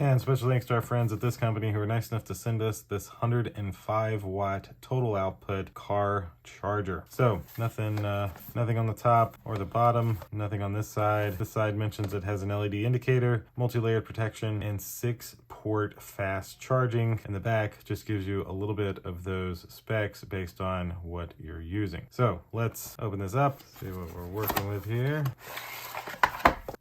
And special thanks to our friends at this company who were nice enough to send us this 105 watt total output car charger. So nothing on the top or the bottom, nothing on this side. This side mentions it has an LED indicator, multi-layered protection, and 6-port fast charging. And the back just gives you a little bit of those specs based on what you're using. So let's open this up, see what we're working with here.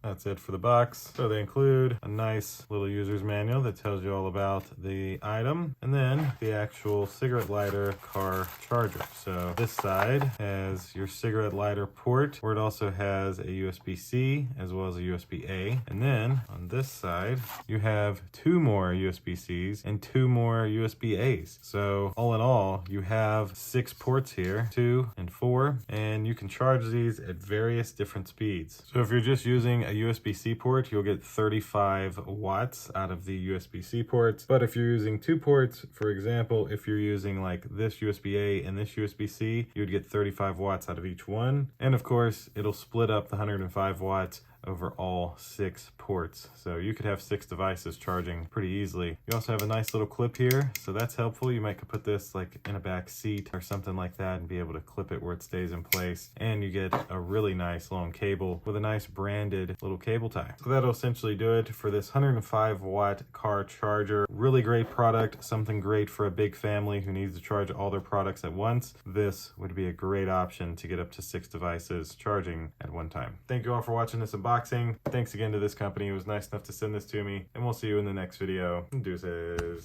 That's it for the box. So they include a nice little user's manual that tells you all about the item, and then the actual cigarette lighter car charger. So this side has your cigarette lighter port, where it also has a USB-C as well as a USB-A. And then on this side, you have 2 more USB-Cs and 2 more USB-As. So all in all, you have 6 ports here, 2 and 4, and you can charge these at various different speeds. So if you're just using a USB-C port, you'll get 35 watts out of the USB-C ports. But if you're using 2 ports, for example, if you're using like this USB-A and this USB-C, you would get 35 watts out of each one. And of course, it'll split up the 105 watts over all 6 ports. So you could have 6 devices charging pretty easily. You also have a nice little clip here, so that's helpful. You might could put this like in a back seat or something like that and be able to clip it where it stays in place. And you get a really nice long cable with a nice branded little cable tie. So that'll essentially do it for this 105 watt car charger. Really great product, something great for a big family who needs to charge all their products at once. This would be a great option to get up to 6 devices charging at one time. Thank you all for watching this unboxing. Thanks again to this company. It was nice enough to send this to me, and we'll see you in the next video. Deuces.